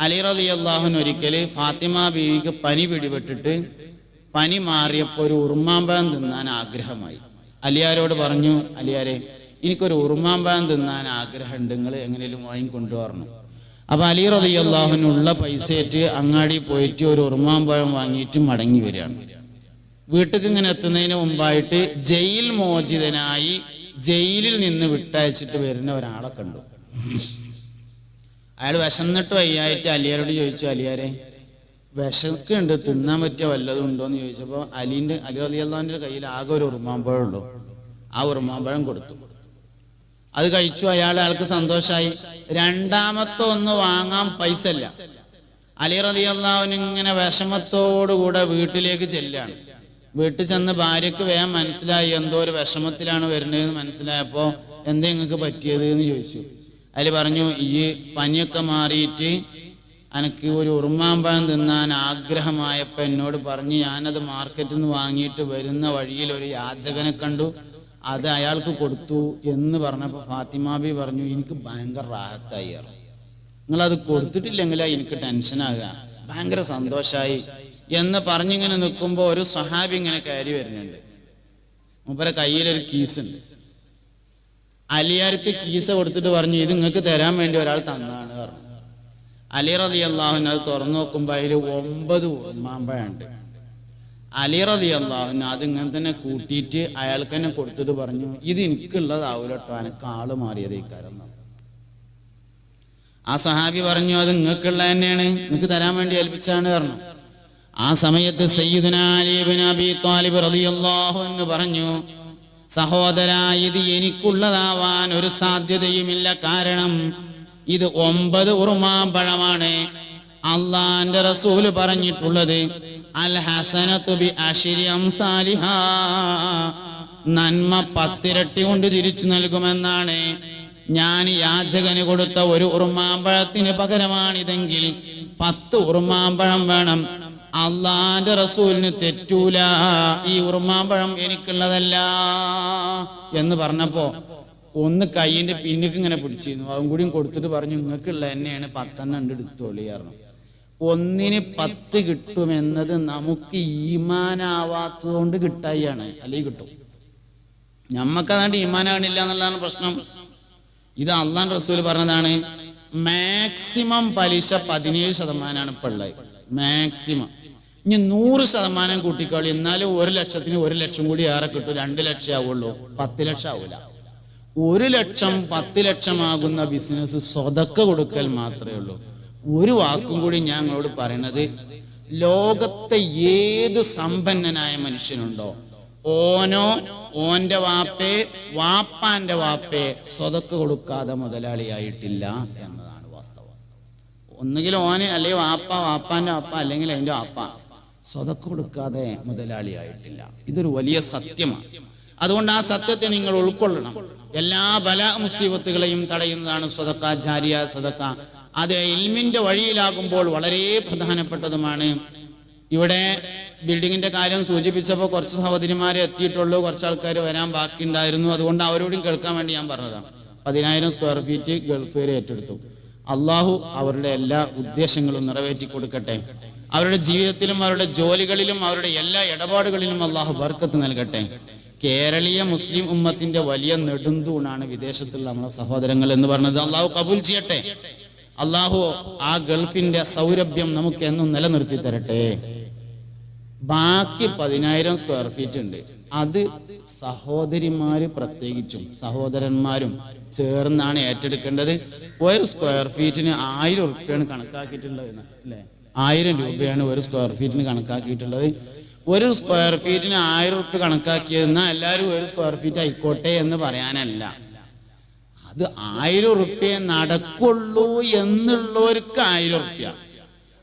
അലി റളിയല്ലാഹു അൻഹു ഒരിക്കൽ ഫാത്തിമ ബീവിക്ക് പനി പിടിപെട്ടിട്ട് പനി മാറിയപ്പോൾ ഒരു ഉറുമാമ്പഴം തിന്നാൻ ആഗ്രഹമായി. അലിയാരോട് പറഞ്ഞു, അലിയാരെ എനിക്കൊരു ഉറുമാമ്പഴം തിന്നാൻ ആഗ്രഹമുണ്ട്, നിങ്ങൾ എങ്ങനെയും വാങ്ങിക്കൊണ്ടുവരണം. അപ്പൊ അലി റളിയല്ലാഹു അൻഹു ഉള്ള പൈസയായിട്ട് അങ്ങാടി പോയിട്ട് ഒരു ഉറുമാമ്പഴം വാങ്ങിയിട്ട് മടങ്ങി വരികയാണ്. വീട്ടിലേക്ക് ഇങ്ങനെ എത്തുന്നതിന് മുമ്പായിട്ട് ജയിൽ മോചിതനായി ജയിലിൽ നിന്ന് വിട്ടയച്ചിട്ട് വരുന്ന ഒരാളെ കണ്ടു. അയാൾ വിശന്നിട്ട് വയ്യായിട്ട് അലിയാരോട് ചോദിച്ചു, അലിയാരെ വിശക്കുണ്ട്, തിന്നാൻ പറ്റിയ വല്ലതും ഉണ്ടോയെന്ന് ചോദിച്ചപ്പോൾ അലി റളിയല്ലാഹുവിന്റെ കയ്യിൽ ആകെ ഒരു ഉറുമാമ്പഴം ഉള്ളൂ. ആ ഉറുമാമ്പഴം കൊടുത്തു. അത് കഴിച്ചു. അയാൾക്ക് സന്തോഷമായി. രണ്ടാമത്തെ ഒന്ന് വാങ്ങാൻ പൈസ ഇല്ല. അലി റളിയല്ലാഹുവിന് ഇങ്ങനെ വിഷമത്തോടുകൂടെ വീട്ടിലേക്ക് ചെല്ലാണ്. വീട്ടിൽ ചെന്ന് ഭാര്യക്ക് വേഗം മനസ്സിലായി എന്തോ ഒരു വിഷമത്തിലാണ് വരുന്നതെന്ന് മനസ്സിലായപ്പോൾ എന്താ നിങ്ങൾക്ക് പറ്റിയത് എന്ന് ചോദിച്ചു. അതിൽ പറഞ്ഞു, ഈ പനിയൊക്കെ മാറിയിട്ട് എനിക്ക് ഒരു ഉറുമാമ്പഴം തിന്നാൻ ആഗ്രഹമായപ്പോൾ എന്നോട് പറഞ്ഞ് ഞാനത് മാർക്കറ്റിൽ നിന്ന് വാങ്ങിയിട്ട് വരുന്ന വഴിയിൽ ഒരു യാചകനെ കണ്ടു, അത് അയാൾക്ക് കൊടുത്തു എന്ന് പറഞ്ഞപ്പോൾ ഫാത്തിമ ബി പറഞ്ഞു, എനിക്ക് ഭയങ്കര റാഹത്തായി. നിങ്ങളത് കൊടുത്തിട്ടില്ലെങ്കിലാ എനിക്ക് ടെൻഷനാകുക, ഭയങ്കര സന്തോഷമായി എന്ന് പറഞ്ഞിങ്ങനെ നിൽക്കുമ്പോൾ ഒരു സ്വഹാബി ഇങ്ങനെ കയറി വരുന്നുണ്ട്. മൂപ്പരെ കയ്യിലൊരു കീസുണ്ട്. അലിയാർക്ക് കീസ കൊടുത്തിട്ട് പറഞ്ഞു, ഇത് നിങ്ങൾക്ക് തരാൻ വേണ്ടി ഒരാൾ തന്നാണ് പറഞ്ഞു. അലി റളിയല്ലാഹു അൻഹു അത് തുറന്നു നോക്കുമ്പോൾ അതിൽ 9 ഉറുമാമ്പഴമുണ്ട്. അലി റളിയല്ലാഹു അൻഹു അത് ഇങ്ങനെ തന്നെ കൂട്ടിയിട്ട് അയാൾക്ക് തന്നെ കൊടുത്തിട്ട് പറഞ്ഞു, ഇത് എനിക്കുള്ളതാവൂലട്ടോ, എനിക്ക് ആള് മാറിയത് ഇക്കാരം. ആ സഹാബി പറഞ്ഞു, അത് നിങ്ങൾക്കുള്ള തന്നെയാണ്, നിങ്ങൾക്ക് തരാൻ വേണ്ടി ഏൽപ്പിച്ചാണ് പറഞ്ഞു. ആ സമയത്ത് സയ്യിദുനാ അലി ഇബ്നു അബീ ത്വാലിബ് റളിയല്ലാഹു അൻഹു പറഞ്ഞു, സഹോദരാ, ഇത് എനിക്കുള്ളതാവാൻ ഒരു സാധ്യതയുമില്ല. കാരണം ഇത് 9 ഉറുമാമ്പഴമാണ്. അള്ളാന്റെ റസൂല് പറഞ്ഞിട്ടുള്ളത് അൽ ഹസനതു ബി അശ്രി അംസാലിഹാ, നന്മ 10 ഇരട്ടി കൊണ്ട് തിരിച്ചു നൽകുമെന്നാണ്. ഞാൻ യാചകന് കൊടുത്ത ഒരു ഉറുമാമ്പഴത്തിന് പകരമാണിതെങ്കിൽ 10 ഉറുമാമ്പഴം വേണം. അള്ളാന്റെ റസൂലിന് തെറ്റൂല, ഈ ഉറുമാമ്പഴം എനിക്കുള്ളതല്ല എന്ന് പറഞ്ഞപ്പോ ഒന്ന് കൈയിന്റെ പിന്നിക്ക് ഇങ്ങനെ പിടിച്ചിരുന്നു. അതും കൂടിയും കൊടുത്തിട്ട് പറഞ്ഞു, നിങ്ങൾക്കുള്ള എന്നെയാണ് 10 എടുത്തോളിയായിരുന്നു. ഒന്നിന് 10 കിട്ടുമെന്നത് നമുക്ക് ഈമാനാവാത്തതുകൊണ്ട് കിട്ടായിയാണ്, അല്ലെങ്കിൽ കിട്ടും. നമ്മക്കതാണ്ട് ഈമാനാകണില്ല എന്നുള്ളതാണ് പ്രശ്നം. ഇത് അള്ളാന്റെ റസൂൽ പറഞ്ഞതാണ്. മാക്സിമം പലിശ 17% ഇപ്പൊ ഉള്ളത്, മാക്സിമം. ഇനി 100% കൂട്ടിക്കോളി, എന്നാലും 1 ലക്ഷത്തിന് 1 ലക്ഷം കൂടി ഏറെ കിട്ടും. 2 ലക്ഷം ആവുള്ളൂ, 10 ലക്ഷം ആവൂല. 1 ലക്ഷം 10 ലക്ഷമാകുന്ന ബിസിനസ് സ്വതക്ക കൊടുക്കൽ മാത്രമേ ഉള്ളൂ. ഒരു വാക്കും കൂടി ഞാൻ നിങ്ങളോട് പറയണത്, ലോകത്തെ ഏത് സമ്പന്നനായ മനുഷ്യനുണ്ടോ, ഓനോ ഓന്റെ വാപ്പേ വാപ്പാന്റെ വാപ്പേ സ്വതക്ക കൊടുക്കാതെ മുതലാളിയായിട്ടില്ല എന്നതാണ് വാസ്തവം. ഒന്നുകിൽ ഓന് അല്ലെങ്കിൽ വാപ്പാന്റെ വാപ്പ അല്ലെങ്കിൽ അതിന്റെ വാപ്പ സ്വതക്ക കൊടുക്കാതെ മുതലാളിയായിട്ടില്ല. ഇതൊരു വലിയ സത്യമാണ്. അതുകൊണ്ട് ആ സത്യത്തെ നിങ്ങൾ ഉൾക്കൊള്ളണം. എല്ലാ ബലാ മുസീബത്തുകളെയും തടയുന്നതാണ് സ്വതക്ക ജാരിയ സദക്ക. അത് ഇൽമിന്റെ വഴിയിലാകുമ്പോൾ വളരെ പ്രധാനപ്പെട്ടതുമാണ്. ഇവിടെ ബിൽഡിങ്ങിന്റെ കാര്യം സൂചിപ്പിച്ചപ്പോൾ കുറച്ച് സഹോദരിമാരെ എത്തിയിട്ടുള്ളൂ, കുറച്ച് ആൾക്കാർ വരാൻ ബാക്കിയുണ്ടായിരുന്നു. അതുകൊണ്ട് അവരോടും കേൾക്കാൻ വേണ്ടി ഞാൻ പറഞ്ഞതാണ്. 10,000 സ്ക്വയർ ഫീറ്റ് ഗൾഫുകാരെ ഏറ്റെടുത്തു. അള്ളാഹു അവരുടെ എല്ലാ ഉദ്ദേശങ്ങളും നിറവേറ്റി കൊടുക്കട്ടെ. അവരുടെ ജീവിതത്തിലും അവരുടെ ജോലികളിലും അവരുടെ എല്ലാ ഇടപാടുകളിലും അള്ളാഹു ബർക്കത്ത് നൽകട്ടെ. കേരളീയ മുസ്ലിം ഉമ്മത്തിന്റെ വലിയ നെടുന്തൂണാണ് വിദേശത്തുള്ള നമ്മുടെ സഹോദരങ്ങൾ എന്ന് പറഞ്ഞത്. അള്ളാഹു കബൂൽ ചെയ്യട്ടെ. അള്ളാഹു ആ ഗൾഫിന്റെ സൗരഭ്യം നമുക്ക് എന്നും നിലനിർത്തി തരട്ടെ. ബാക്കി 10,000 സ്ക്വയർ ഫീറ്റ് ഉണ്ട്. അത് സഹോദരിമാര് പ്രത്യേകിച്ചും സഹോദരന്മാരും ചേർന്നാണ് ഏറ്റെടുക്കേണ്ടത്. 1 സ്ക്വയർ ഫീറ്റിന് 1000 രൂപയാണ് കണക്കാക്കിയിട്ടുള്ളത്, അല്ലേ? 1000 രൂപയാണ് 1 സ്ക്വയർ ഫീറ്റിന് കണക്കാക്കിയിട്ടുള്ളത്. 1 സ്ക്വയർ ഫീറ്റിന് 1000 രൂപ കണക്കാക്കിയതെന്നാ എല്ലാവരും 1 സ്ക്വയർ ഫീറ്റ് ആയിക്കോട്ടെ എന്ന് പറയാനല്ല. അത് 1000 രൂപ നടക്കുള്ളൂ എന്നുള്ളവർക്ക് 1000 രൂപ.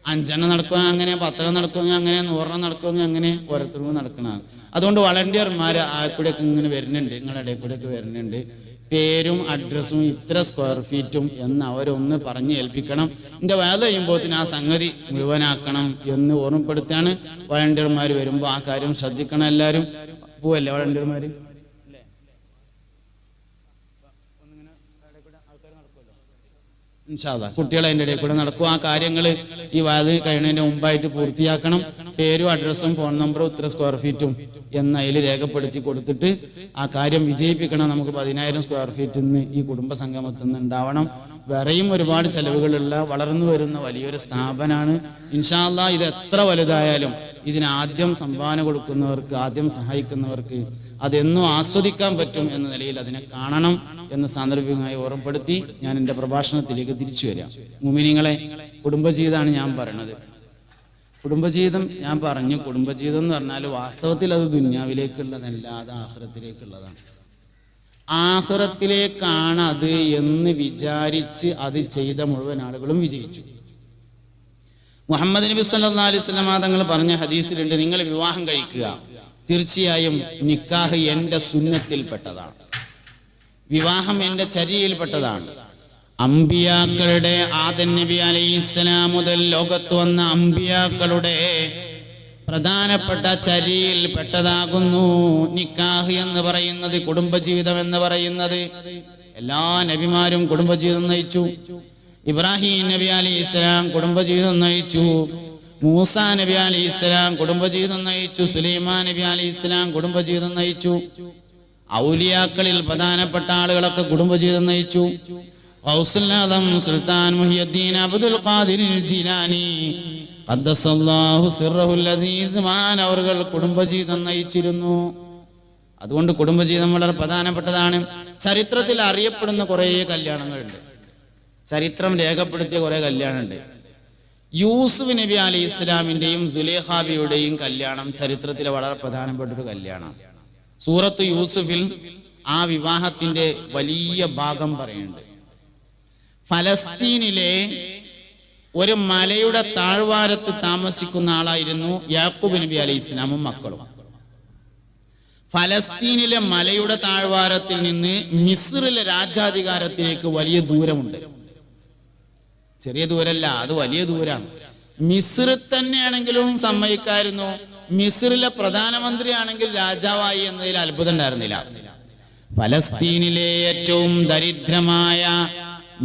5 നടക്കുക അങ്ങനെ, 10 നടക്കുക അങ്ങനെ, 100 നടക്കുക അങ്ങനെ, ഓരോരുത്തർക്കും നടക്കണതാണ്. അതുകൊണ്ട് വളണ്ടിയർമാർ ആ കൂടെയൊക്കെ ഇങ്ങനെ വരുന്നുണ്ട്, നിങ്ങളുടെ ഇടയിൽ കൂടെയൊക്കെ വരുന്നുണ്ട്. പേരും അഡ്രസ്സും ഇത്ര സ്ക്വയർ ഫീറ്റും എന്ന് അവരൊന്ന് പറഞ്ഞ് ഏൽപ്പിക്കണം. എൻ്റെ വേല ചെയ്യുമ്പോൾ ആ സംഗതി മുഴുവനാക്കണം എന്ന് ഓർമ്മപ്പെടുത്താണ്. വളണ്ടിയർമാർ വരുമ്പോൾ ആ കാര്യം ശ്രദ്ധിക്കണം. എല്ലാവരും പോവല്ലേ വളണ്ടിയർമാർ? ഇൻഷാ അല്ലാഹ് കുട്ടികളെ അതിൻ്റെ ഇടയിൽ കൂടെ നടക്കും. ആ കാര്യങ്ങൾ ഈ വാത് കഴിയുന്നതിന് മുമ്പായിട്ട് പൂർത്തിയാക്കണം. പേരും അഡ്രസ്സും ഫോൺ നമ്പറും ഇത്ര സ്ക്വയർ ഫീറ്റും എന്ന അതിൽ രേഖപ്പെടുത്തി കൊടുത്തിട്ട് ആ കാര്യം വിജയിപ്പിക്കണം. നമുക്ക് 10,000 സ്ക്വയർ ഫീറ്റിൽ നിന്ന് ഈ കുടുംബ സംഗമത്തിൽ നിന്ന് ഉണ്ടാവണം. വേറെയും ഒരുപാട് ചെലവുകളുള്ള വളർന്നു വരുന്ന വലിയൊരു സ്ഥാപനമാണ്. ഇൻഷാ അല്ലാഹ് ഇത് എത്ര വലുതായാലും ഇതിനാദ്യം സംഭാവന കൊടുക്കുന്നവർക്ക്, ആദ്യം സഹായിക്കുന്നവർക്ക് അതെന്നും ആസ്വദിക്കാൻ പറ്റും എന്ന നിലയിൽ അതിനെ കാണണം എന്ന് സാന്ദർഭികമായി ഓർമ്മപ്പെടുത്തി ഞാൻ എൻ്റെ പ്രഭാഷണത്തിലേക്ക് തിരിച്ചു വരാം. മുഅ്മിനീങ്ങളെ, കുടുംബജീവിതമാണ് ഞാൻ പറയുന്നത്. കുടുംബജീവിതം ഞാൻ പറഞ്ഞു. കുടുംബജീവിതം എന്ന് പറഞ്ഞാൽ വാസ്തവത്തിൽ അത് ദുന്യാവിലേക്കുള്ളതല്ല, അത് ആഖിറത്തിലേക്കുള്ളതാണ്. ആഖിറത്തിലേക്കാണ് അത് എന്ന് വിചാരിച്ച് അത് ചെയ്ത മുഴുവൻ ആളുകളും വിജയിച്ചു. മുഹമ്മദ് നബി സല്ലല്ലാഹു അലൈഹി വസല്ലം തങ്ങൾ പറഞ്ഞ ഹദീസിലുണ്ട്, നിങ്ങൾ വിവാഹം കഴിക്കുക, തീർച്ചയായും നിക്കാഹ് എൻ്റെ സുന്നത്തിൽപ്പെട്ടതാണ്, വിവാഹം എൻ്റെ ചര്യയിൽപ്പെട്ടതാണ്. അമ്പിയാക്കളുടെ ആദം നബി അലൈഹിസ്സലാം മുതൽ ലോകത്ത് വന്ന അമ്പിയാക്കളുടെ പ്രധാനപ്പെട്ട ചര്യയിൽ പെട്ടതാകുന്നു നിക്കാഹ് എന്ന് പറയുന്നത്, കുടുംബജീവിതം എന്ന് പറയുന്നത്. എല്ലാ നബിമാരും കുടുംബജീവിതം നയിച്ചു. ഇബ്രാഹിം നബി അലൈഹിസ്സലാം കുടുംബജീവിതം നയിച്ചു. മൂസ നബി അലൈഹിസ്സലാം കുടുംബജീവിതം നയിച്ചു. സുലൈമാൻ നബി അലൈഹിസ്സലാം കുടുംബജീവിതം നയിച്ചു. ഔലിയാക്കളിൽ പ്രധാനപ്പെട്ട ആളുകളൊക്കെ കുടുംബജീവിതം നയിച്ചു. ഗൗസുൽ ആദം സുൽത്താൻ മുഹിയുദ്ദീൻ അബ്ദുൽ ഖാദിർ ജീലാനി ഖദ്ദസല്ലാഹു സിർറഹുൽ അസീസ് മാൻ അവർ കുടുംബജീവിതം നയിച്ചിരുന്നു. അതുകൊണ്ട് കുടുംബജീവിതം വളരെ പ്രധാനപ്പെട്ടതാണ്. ചരിത്രത്തിൽ അറിയപ്പെടുന്ന കുറേ കല്യാണങ്ങളുണ്ട്, ചരിത്രം രേഖപ്പെടുത്തിയ കുറെ കല്യാണമുണ്ട്. യൂസുഫ് നബി അലൈഹി ഇസ്ലാമിന്റെയും സുലൈഖാബിയുടെയും കല്യാണം ചരിത്രത്തിലെ വളരെ പ്രധാനപ്പെട്ട ഒരു കല്യാണം. സൂറത്ത് യൂസുഫിൽ ആ വിവാഹത്തിന്റെ വലിയ ഭാഗം പറയുന്നുണ്ട്. ഫലസ്തീനിലെ ഒരു മലയുടെ താഴ്വാരത്ത് താമസിക്കുന്ന ആളായിരുന്നു യാക്കൂബ് നബി അലൈഹി ഇസ്ലാമും മക്കളും. ഫലസ്തീനിലെ മലയുടെ താഴ്വാരത്തിൽ നിന്ന് മിസ്റിലെ രാജാധികാരത്തിലേക്ക് വലിയ ദൂരമുണ്ട്. ചെറിയ ദൂരല്ല, അത് വലിയ ദൂരാണ്. മിസ്ർ തന്നെയാണെങ്കിലും സമ്മതിക്കായിരുന്നു. മിസ്റിലെ പ്രധാനമന്ത്രിയാണെങ്കിൽ രാജാവായി എന്നതിൽ അത്ഭുതം ഉണ്ടായിരുന്നില്ല. ഫലസ്തീനിലെ ഏറ്റവും ദരിദ്രമായ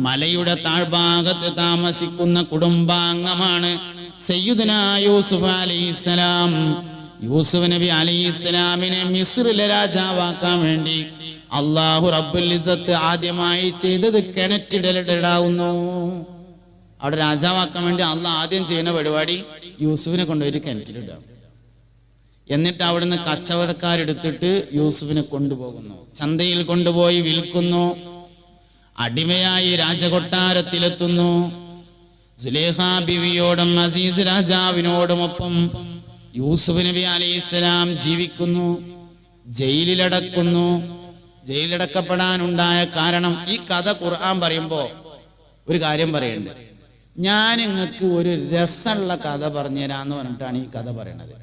മലയുടെ താഴ്ഭാഗത്ത് താമസിക്കുന്ന കുടുംബാംഗമാണ് സയ്യിദുനാ യൂസുഫ് അലൈഹിസ്സലാം. യൂസുഫ് നബി അലൈഹിസ്സലാമിനെ മിസ്റിലെ രാജാവാക്കാൻ വേണ്ടി അല്ലാഹു റബ്ബുൽ ഇസ്സത്ത് ആദ്യമായി ചെയ്തത് കിണറ്റിടലിടാവുന്നു. അവിടെ രാജാവാക്കാൻ വേണ്ടി അള്ളാഹ് ആദ്യം ചെയ്യുന്ന പരിപാടി യൂസുഫിനെ കൊണ്ടുപോയിട്ട് കിണറ്റിലിടുക. എന്നിട്ട് അവിടുന്ന് കച്ചവടക്കാരെടുത്തിട്ട് യൂസുഫിനെ കൊണ്ടുപോകുന്നു, ചന്തയിൽ കൊണ്ടുപോയി വിൽക്കുന്നു, അടിമയായി രാജകൊട്ടാരത്തിലെത്തുന്നു. സുലൈഖാ ബിവിയോടും അസീസ് രാജാവിനോടുമൊപ്പം യൂസുഫ് നബി അലൈഹിസ്സലാം ജീവിക്കുന്നു, ജയിലിലടക്കുന്നു. ജയിലിലടക്കപ്പെടാനുണ്ടായ കാരണം ഈ കഥ ഖുർആൻ പറയുമ്പോ ഒരു കാര്യം പറയുന്നുണ്ട്. ഞാൻ നിങ്ങൾക്ക് ഒരു രസമുള്ള കഥ പറഞ്ഞുതരാന്ന് പറഞ്ഞിട്ടാണ് ഈ കഥ പറയണത്.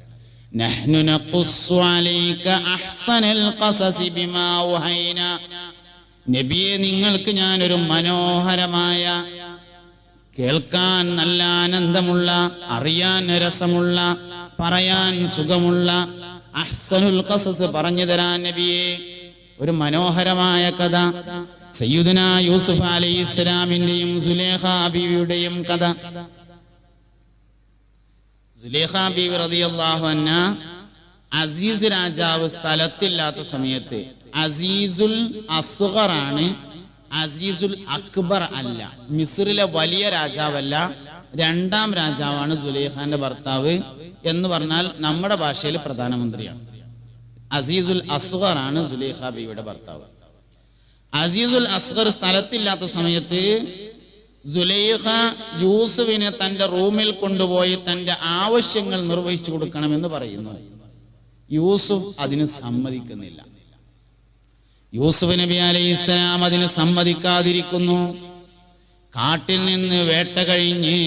നഹ്നു നഖുസ്സു അലൈക അഹ്സനൽ ഖസസി ബിമാ വഹൈന. നബിയെ, നിങ്ങൾക്ക് ഞാനൊരു മനോഹരമായ, കേൾക്കാൻ നല്ല ആനന്ദമുള്ള, അറിയാൻ രസമുള്ള, പറയാൻ സുഖമുള്ള അഹ്സനുൽ ഖസസ് പറഞ്ഞു തരാൻ നബിയെ. ഒരു മനോഹരമായ കഥ, സയ്യിദുനാ യൂസുഫ് അലൈഹിസ്സലാമിന്റെയും സുലൈഖാ ബീവിയുടെയും കഥ. സുലൈഖാ ബീവി റളിയല്ലാഹു അൻഹ അസീസ് രാജാവ് സ്ഥലത്തില്ലാത്ത സമയത്ത്, അസീസുൽ അസ്ഗറാണ്, അസീസുൽ അക്ബർ അല്ല. മിസ്റിലെ വലിയ രാജാവല്ല, രണ്ടാം രാജാവാണ് സുലൈഖാന്റെ ഭർത്താവ് എന്ന് പറഞ്ഞാൽ നമ്മുടെ ഭാഷയിൽ പ്രധാനമന്ത്രിയാണ്. അസീസുൽ അസ്ഗർ ആണ് സുലൈഖാ ബീവിയുടെ ഭർത്താവ്. അസീസുൽ അസ്ഗർ സ്ഥലത്തില്ലാത്ത സമയത്ത് സുലൈഖ യൂസുഫിനെ തന്റെ റൂമിൽ കൊണ്ടുപോയി തന്റെ ആവശ്യങ്ങൾ നിർവഹിച്ചു കൊടുക്കണമെന്ന് പറയുന്നു. യൂസുഫ് അതിന് സമ്മതിക്കുന്നില്ല. യൂസുഫ് നബി അലൈഹിസ്സലാം അതിന് സമ്മതിക്കാതിരിക്കുന്നു. കാട്ടിൽ നിന്ന് വേട്ട കഴിഞ്ഞ്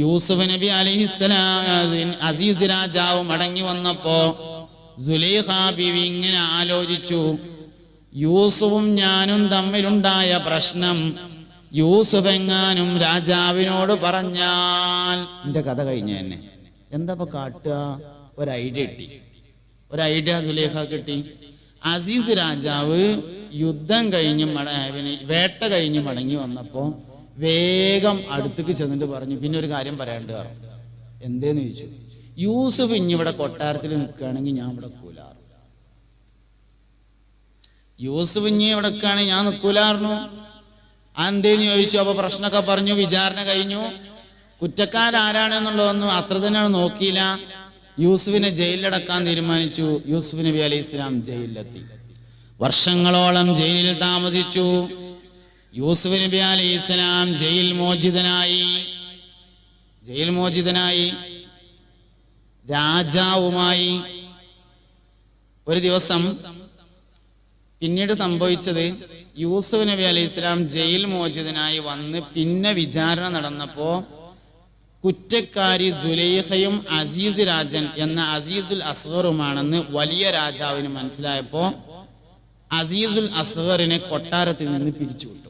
യൂസുഫ് നബി അലൈഹിസ്സലാം അസീസ് രാജാവ് മടങ്ങി വന്നപ്പോ സുലൈഖാ ബീവി ഇങ്ങനെ ആലോചിച്ചു, യൂസുഫും ഞാനും തമ്മിലുണ്ടായ പ്രശ്നം യൂസുഫ് എങ്ങാനും രാജാവിനോട് പറഞ്ഞാൽ എന്റെ കഥ കഴിഞ്ഞ തന്നെ എന്താ കാട്ടുക? ഒരു ഐഡിയ കിട്ടി, ഒരു ഐഡിയ സുലൈഖ കിട്ടി. അസീസ് രാജാവ് യുദ്ധം കഴിഞ്ഞ് വേട്ട കഴിഞ്ഞ് മടങ്ങി വന്നപ്പോ വേഗം അടുത്തേക്ക് ചെന്നിട്ട് പറഞ്ഞു, പിന്നെ ഒരു കാര്യം പറയാണ്ട് പറഞ്ഞു. എന്തേന്ന് ചോദിച്ചു. യൂസുഫ് ഇനി ഇവിടെ കൊട്ടാരത്തിൽ നിൽക്കുകയാണെങ്കിൽ ഞാൻ ഇവിടെ നിൽക്കൂലാറ്. യൂസുഫ് ഇനി ഇവിടെ നിൽക്കുകയാണെങ്കിൽ ഞാൻ നിൽക്കൂലായിരുന്നു. എന്തേന്ന് ചോദിച്ചു. അപ്പൊ പ്രശ്നമൊക്കെ പറഞ്ഞു, വിചാരണ കഴിഞ്ഞു. കുറ്റക്കാരാരാണെന്നുള്ളതൊന്നും അത്ര തന്നെയാണ് നോക്കിയില്ല. യൂസുഫിനെ ജയിലിലടക്കാൻ തീരുമാനിച്ചു. യൂസുഫ് നബി അലൈഹി ഇസ്ലാം ജയിലിലെത്തി. വർഷങ്ങളോളം ജയിലിൽ താമസിച്ചു. യൂസുഫ് നബി അലൈഹി ഇസ്ലാം ജയിൽ മോചിതനായി രാജാവുമായി. ഒരു ദിവസം പിന്നീട് സംഭവിച്ചത്, യൂസുഫ് നബി അലൈഹി ഇസ്ലാം ജയിൽ മോചിതനായി വന്ന് പിന്നെ വിചാരണ നടന്നപ്പോ കുറ്റക്കാരി സുലൈഖയും അസീസ് രാജൻ എന്ന അസീസുൽ അസ്ഗറുമാണെന്ന് വലിയ രാജാവിന് മനസ്സിലായപ്പോ അസീസുൽ അസ്ഗറിനെ കൊട്ടാരത്തിൽ നിന്ന് പിരിച്ചുവിട്ടു.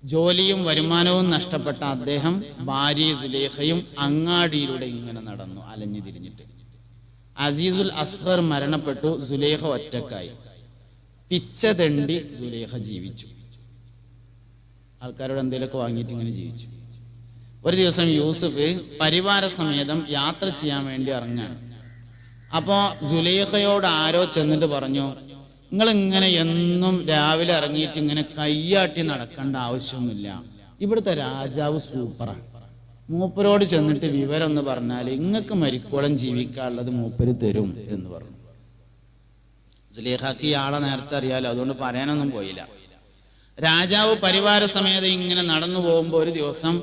ജോലിയും വരുമാനവും നഷ്ടപ്പെട്ട അദ്ദേഹം ഭാര്യ സുലൈഖയും അങ്ങാടിയിലൂടെ ഇങ്ങനെ നടന്നു അലഞ്ഞു തിരിഞ്ഞിട്ട്. അസീസുൽ അസ്ഗർ മരണപ്പെട്ടു. സുലൈഖ ഒറ്റക്കായി. പിച്ചതെണ്ടി സുലൈഖ ജീവിച്ചു. ആൾക്കാരോട് എന്തെങ്കിലുമൊക്കെ വാങ്ങിയിട്ട് ഇങ്ങനെ ജീവിച്ചു. ഒരു ദിവസം യൂസുഫ് പരിവാര സമേതം യാത്ര ചെയ്യാൻ വേണ്ടി ഇറങ്ങാണ്. അപ്പോ സുലൈഖയോട് ആരോ ചെന്നിട്ട് പറഞ്ഞു, നിങ്ങൾ ഇങ്ങനെ എന്നും രാവിലെ ഇറങ്ങിയിട്ട് ഇങ്ങനെ കയ്യാട്ടി നടക്കേണ്ട ആവശ്യമൊന്നുമില്ല. ഇവിടുത്തെ രാജാവ് സൂപ്പറാണ്. മൂപ്പരോട് ചെന്നിട്ട് വിവരം എന്ന് പറഞ്ഞാൽ ഇങ്ങക്ക് മരിക്കോളം ജീവിക്കാനുള്ളത് മൂപ്പര് തരും എന്ന് പറഞ്ഞു. സുലൈഖക്ക് ഇയാളെ നേരത്തെ അറിയാലോ, അതുകൊണ്ട് പറയാനൊന്നും പോയില്ല. രാജാവ് പരിവാര സമേതം ഇങ്ങനെ നടന്നു പോകുമ്പോ ഒരു ദിവസം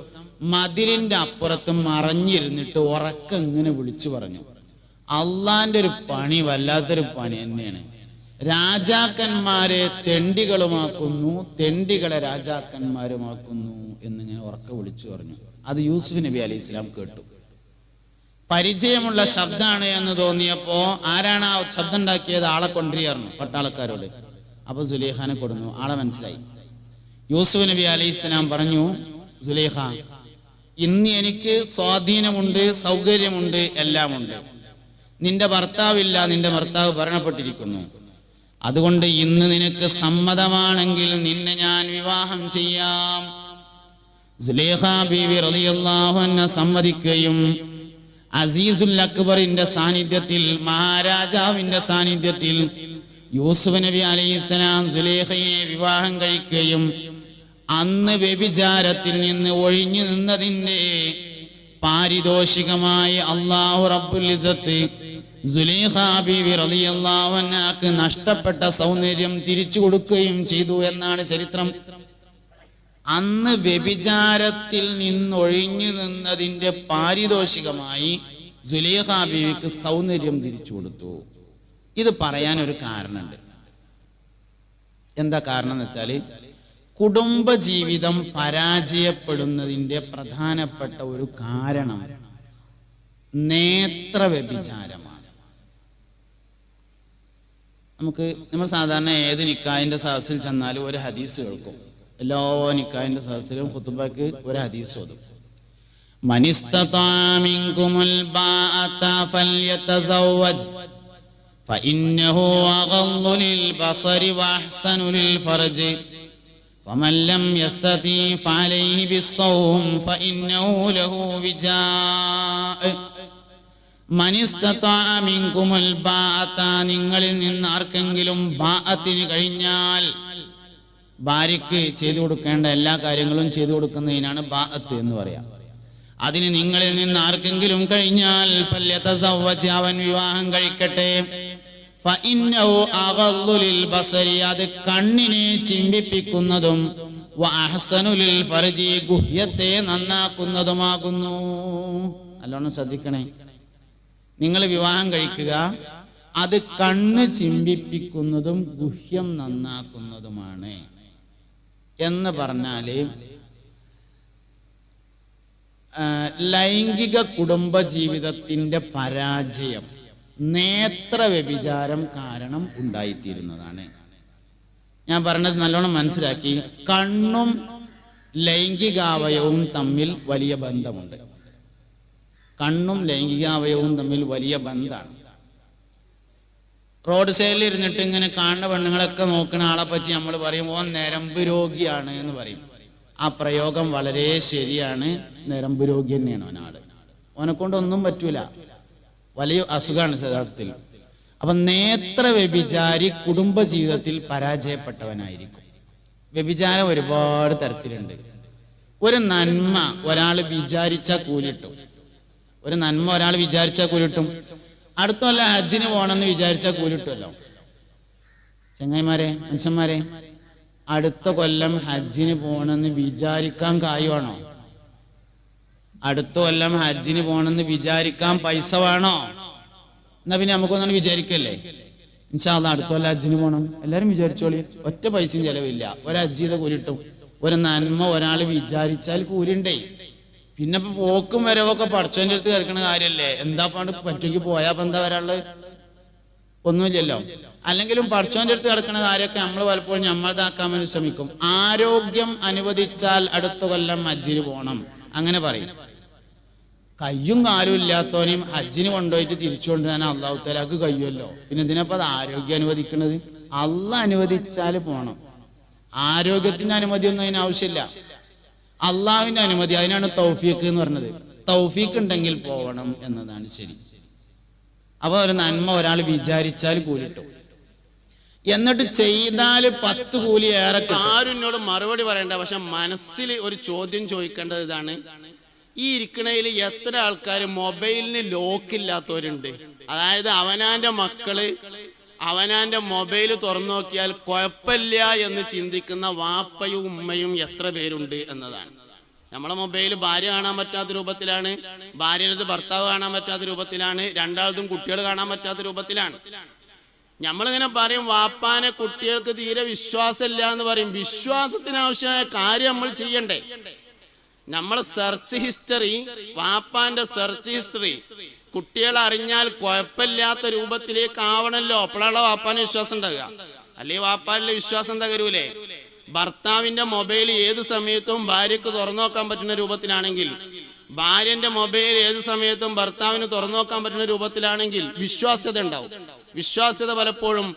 മതിലിന്റെ അപ്പുറത്ത് മറഞ്ഞിരുന്നിട്ട് ഉറക്കം ഇങ്ങനെ വിളിച്ചു പറഞ്ഞു, അള്ളാന്റെ ഒരു പണി വല്ലാത്തൊരു പണി തന്നെയാണ്. രാജാക്കന്മാരെ തെണ്ടികളുമാക്കുന്നു, തെണ്ടികളെ രാജാക്കന്മാരുമാക്കുന്നു എന്നിങ്ങനെ ഉറക്കം വിളിച്ചു പറഞ്ഞു. അത് യൂസുഫ് നബി അലൈഹി ഇസ്ലാം കേട്ടു. പരിചയമുള്ള ശബ്ദമാണ് എന്ന് തോന്നിയപ്പോ ആരാണ് ആ ശബ്ദം ഉണ്ടാക്കിയത്? ആളെ കൊണ്ടുവരികയായിരുന്നു പട്ടാളക്കാരോട്. അപ്പൊ സുലൈഖാനെ കൊടുന്നു. ആളെ മനസ്സിലായി. യൂസുഫ് നബി അലൈഹി ഇസ്ലാം പറഞ്ഞു, സുലൈഖ, ഇന്ന് എനിക്ക് സ്വാധീനമുണ്ട്, സൗകര്യമുണ്ട്, എല്ലാമുണ്ട്. നിന്റെ ഭർത്താവില്ല, നിന്റെ ഭർത്താവ് മരണപ്പെട്ടിരിക്കുന്നു. അതുകൊണ്ട് ഇന്ന് നിനക്ക് സമ്മതമാണെങ്കിൽ നിന്നെ ഞാൻ വിവാഹം ചെയ്യാം. സുലൈഖ ബീവി റളിയല്ലാഹു അൻഹ സമ്മതിക്കുകയും അസീസുൽ അക്ബറിന്റെ സാന്നിധ്യത്തിൽ, മഹാരാജാവിന്റെ സാന്നിധ്യത്തിൽ യൂസുഫ് നബി അലൈഹിസ്സലാം സുലൈഖയെ വിവാഹം കഴിക്കുകയും അന്ന് വ്യഭിചാരത്തിൽ നിന്ന് ഒഴിഞ്ഞു നിന്നതിന്റെ പാരിതോഷികമായി അല്ലാഹു റബ്ബുൽ ഇസ്സത്ത് സുലൈഖ ബീവി റളിയല്ലാഹു അൻഹക്ക് നഷ്ടപ്പെട്ട സൗന്ദര്യം തിരിച്ചു കൊടുക്കുകയും ചെയ്തു എന്നാണ് ചരിത്രം. അന്ന് വ്യഭിചാരത്തിൽ നിന്നൊഴിഞ്ഞു നിന്നതിന്റെ പാരിതോഷികമായി സുലൈഖ ബീവിക്ക് സൗന്ദര്യം തിരിച്ചു കൊടുത്തു. ഇത് പറയാൻ ഒരു കാരണമുണ്ട്. എന്താ കാരണം എന്ന് വെച്ചാല്, കുടുംബജീവിതം പരാജയപ്പെടുന്നതിന്റെ പ്രധാനപ്പെട്ട ഒരു കാരണം നേത്ര വ്യഭിചാരമാണ്. നമ്മൾ സാധാരണ ഏത് നിക്കാഹിന്റെ സദസ്സിൽ ചെന്നാലും ഒരു ഹദീസ് കേൾക്കും. എല്ലാ നിക്കാഹിന്റെ സദസ്സിലും ഖുതുബക്ക് ഒരു ഹദീസ് ഓതും. മനിസ്തതാ മിൻകുമുൽ ബാഅത ഫൽയതസവ്വജ് ഫഇന്നഹു അഗളു ലിൽബസരി വഅഹ്സനു ലിൽഫർജ് വമൻ ലം യസ്തതി ഫഅലൈഹി ബിസ്സൗം ഫഇന്നഹു ലഹു വിജാഅ്. മനിസ്തതാ മിൻകുമുൽ ബാഅത, നിങ്ങളിൽ നിന്ന് ആർക്കെങ്കിലും ബാഅത്തിന് കഴിഞ്ഞാൽ, ഭാര്യയ്ക്ക് ചെയ്തു കൊടുക്കേണ്ട എല്ലാ കാര്യങ്ങളും ചെയ്തു കൊടുക്കുന്നതിനാണ് ബാഅത്ത് എന്ന് പറയാം. അതിന് നിങ്ങളിൽ നിന്ന് ആർക്കെങ്കിലും കഴിഞ്ഞാൽ ഫല്യതസവ്വജ്, അവൻ വിവാഹം കഴിക്കട്ടെ. ഫഇന്നഹു അഗളു ലിൽബസരി, അത് കണ്ണിനെ ചിമ്പിപ്പിക്കുന്നതും വഅഹ്സനു ലിൽഫർജി, ഗുഹ്യത്തെ നന്നാക്കുന്നതുമാകുന്നു. നല്ലോണം ശ്രദ്ധിക്കണേ. നിങ്ങൾ വിവാഹം കഴിക്കുക, അത് കണ്ണ് ചിമ്പിപ്പിക്കുന്നതും ഗുഹ്യം നന്നാക്കുന്നതുമാണ് എന്ന് പറഞ്ഞാല് ലൈംഗിക കുടുംബ ജീവിതത്തിന്റെ പരാജയം നേത്ര വ്യഭിചാരം കാരണം ഉണ്ടായിത്തീരുന്നതാണ്. ഞാൻ പറഞ്ഞത് നല്ലോണം മനസ്സിലാക്കി. കണ്ണും ലൈംഗികാവയവും തമ്മിൽ വലിയ ബന്ധമുണ്ട്. കണ്ണും ലൈംഗികാവയവും തമ്മിൽ വലിയ ബന്ധമാണ്. റോഡ് സൈഡിൽ ഇരുന്നിട്ട് ഇങ്ങനെ കാണുന്ന പെണ്ണുങ്ങളൊക്കെ നോക്കുന്ന ആളെ പറ്റി നമ്മൾ പറയും, ഓൻ നരമ്പ് രോഗിയാണ് എന്ന് പറയും. ആ പ്രയോഗം വളരെ ശരിയാണ്. നരമ്പ് രോഗി തന്നെയാണ് ഒരാള്, ഓനെ കൊണ്ടൊന്നും പറ്റൂല, വലിയ അസുഖമാണ് യഥാർത്ഥത്തിൽ. അപ്പൊ നേത്ര വ്യഭിചാരി കുടുംബജീവിതത്തിൽ പരാജയപ്പെട്ടവനായിരിക്കും. വ്യഭിചാരം ഒരുപാട് തരത്തിലുണ്ട്. ഒരു നന്മ ഒരാൾ വിചാരിച്ചാൽ കൂലിട്ടും, ഒരു നന്മ ഒരാൾ വിചാരിച്ചാൽ കൂലിട്ടും. അടുത്ത കൊല്ലം ഹജ്ജിന് പോകണമെന്ന് വിചാരിച്ചാൽ കൂലിട്ടുമല്ലോ. ചങ്ങായിമാരെ, മനുഷ്യന്മാരെ, അടുത്ത കൊല്ലം ഹജ്ജിന് പോകണമെന്ന് വിചാരിക്കാൻ കായുവാണോ? അടുത്ത കൊല്ലം ഹജ്ജിന് പോകണമെന്ന് വിചാരിക്കാൻ പൈസ വേണോ? എന്നാ പിന്നെ നമുക്കൊന്നും വിചാരിക്കല്ലേ, ഇൻഷാ അല്ലാഹ് അടുത്ത കൊല്ലം ഹജ്ജിന് പോകണം, എല്ലാരും വിചാരിച്ചോളി, ഒറ്റ പൈസയും ചെലവില്ല, ഒരു ഹജ്ജ് ചെയ്ത കൂലിട്ടും. ഒരു നന്മ ഒരാൾ വിചാരിച്ചാൽ കൂലിണ്ടേ. പിന്നെ ഇപ്പൊ പോക്കും വരവൊക്കെ പടച്ചോന്റെ അടുത്ത് കിടക്കുന്ന കാര്യല്ലേ, എന്താ പാണ്ട് പറ്റേക്ക് പോയാ ഇപ്പൊ എന്താ വരാനുള്ളത്? ഒന്നുമില്ലല്ലോ. അല്ലെങ്കിലും പടച്ചോന്റെ അടുത്ത് കിടക്കുന്ന കാര്യമൊക്കെ നമ്മൾ പലപ്പോഴും നമ്മളതാക്കാൻ വേണ്ടി ശ്രമിക്കും. ആരോഗ്യം അനുവദിച്ചാൽ അടുത്ത കൊല്ലം ഹജ്ജിന് പോകണം അങ്ങനെ പറയും. കയ്യും കാലും ഇല്ലാത്തവനെയും ഹജ്ജിന് കൊണ്ടുപോയിട്ട് തിരിച്ചു കൊണ്ടുവരാൻ അള്ളാഹു തആലക്ക് കഴിയുമല്ലോ. പിന്നെ ഇതിനപ്പോ അത് ആരോഗ്യം അനുവദിക്കുന്നത്? അള്ളാഹ് അനുവദിച്ചാൽ പോണം. ആരോഗ്യത്തിന്റെ അനുമതി ഒന്നും അതിന് ആവശ്യമില്ല, അള്ളാഹുവിന്റെ അനുമതി. അതിനാണ് തൗഫീഖ് എന്ന് പറഞ്ഞത്. തൗഫീഖ് ഉണ്ടെങ്കിൽ പോകണം എന്നതാണ് ശരി. അപ്പൊ ഒരു നന്മ ഒരാൾ വിചാരിച്ചാൽ കൂലിട്ടും, എന്നിട്ട് ചെയ്താൽ 10 കൂലി ഏറെ. ആരും എന്നോട് മറുപടി പറയണ്ട, പക്ഷെ മനസ്സിൽ ഒരു ചോദ്യം ചോദിക്കേണ്ടത് ഇതാണ്. ഈ ഇരിക്കണയിൽ എത്ര ആൾക്കാർ മൊബൈലിന് ലോക്കില്ലാത്തവരുണ്ട്? അതായത് അവനാന്റെ മക്കള് അവനാന്റെ മൊബൈൽ തുറന്നു നോക്കിയാൽ കുഴപ്പമില്ല എന്ന് ചിന്തിക്കുന്ന വാപ്പയും ഉമ്മയും എത്ര പേരുണ്ട് എന്നതാണ്. നമ്മളെ മൊബൈൽ ഭാര്യ കാണാൻ പറ്റാത്ത രൂപത്തിലാണ്, ഭാര്യനത് ഭർത്താവ് കാണാൻ പറ്റാത്ത രൂപത്തിലാണ്, രണ്ടാളതും കുട്ടികൾ കാണാൻ പറ്റാത്ത രൂപത്തിലാണ്. നമ്മളിങ്ങനെ പറയും വാപ്പാനെ കുട്ടികൾക്ക് തീരെ വിശ്വാസമില്ല എന്ന് പറയും. വിശ്വാസത്തിനാവശ്യമായ കാര്യം നമ്മൾ ചെയ്യണ്ടേ? നമ്മളെ സെർച്ച് ഹിസ്റ്ററി, വാപ്പാന്റെ സെർച്ച് ഹിസ്റ്ററി കുട്ടികൾ അറിഞ്ഞാൽ കുഴപ്പമില്ലാത്ത രൂപത്തിലേക്ക് ആവണല്ലോ. അപ്പോഴാണ് വാപ്പാന് വിശ്വാസം ഉണ്ടാകുക. അല്ലെങ്കിൽ വാപ്പാന്റെ വിശ്വാസം തകരൂലേ? ഭർത്താവിന്റെ മൊബൈൽ ഏത് സമയത്തും ഭാര്യക്ക് തുറന്നു നോക്കാൻ പറ്റുന്ന രൂപത്തിലാണെങ്കിൽ, ഭാര്യന്റെ മൊബൈൽ ഏത് സമയത്തും ഭർത്താവിന് തുറന്നു നോക്കാൻ പറ്റുന്ന രൂപത്തിലാണെങ്കിൽ വിശ്വാസ്യത ഉണ്ടാവും. വിശ്വാസ്യത പലപ്പോഴും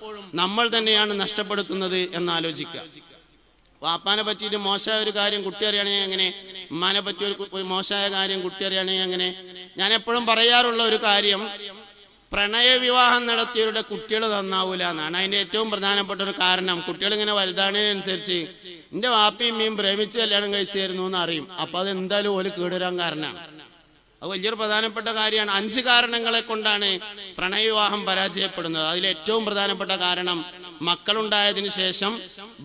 നമ്മൾ തന്നെയാണ് നഷ്ടപ്പെടുത്തുന്നത് എന്നാലോചിക്കുക. വാപ്പാനെ പറ്റിയിട്ട് മോശമായ ഒരു കാര്യം കുട്ടി അറിയണമെങ്കിൽ എങ്ങനെ? ഉമ്മാനെ പറ്റി ഒരു മോശമായ കാര്യം കുട്ടി അറിയണമെങ്കിൽ എങ്ങനെ? ഞാൻ എപ്പോഴും പറയാറുള്ള ഒരു കാര്യം, പ്രണയവിവാഹം നടത്തിയവരുടെ കുട്ടികൾ നന്നാവൂല എന്നാണ്. അതിന്റെ ഏറ്റവും പ്രധാനപ്പെട്ട ഒരു കാരണം, കുട്ടികൾ ഇങ്ങനെ വലുതാണതിനനുസരിച്ച് എന്റെ വാപ്പയും ഉമ്മയും പ്രേമിച്ച് കല്യാണം കഴിച്ചായിരുന്നു എന്ന് അറിയും. അപ്പൊ അത് എന്തായാലും ഓല് കേടുവരാൻ കാരണമാണ്. അത് വലിയൊരു പ്രധാനപ്പെട്ട കാര്യമാണ്. 5 കാരണങ്ങളെ കൊണ്ടാണ് പ്രണയവിവാഹം പരാജയപ്പെടുന്നത്. അതിൽ ഏറ്റവും പ്രധാനപ്പെട്ട കാരണം, മക്കളുണ്ടായതിനു ശേഷം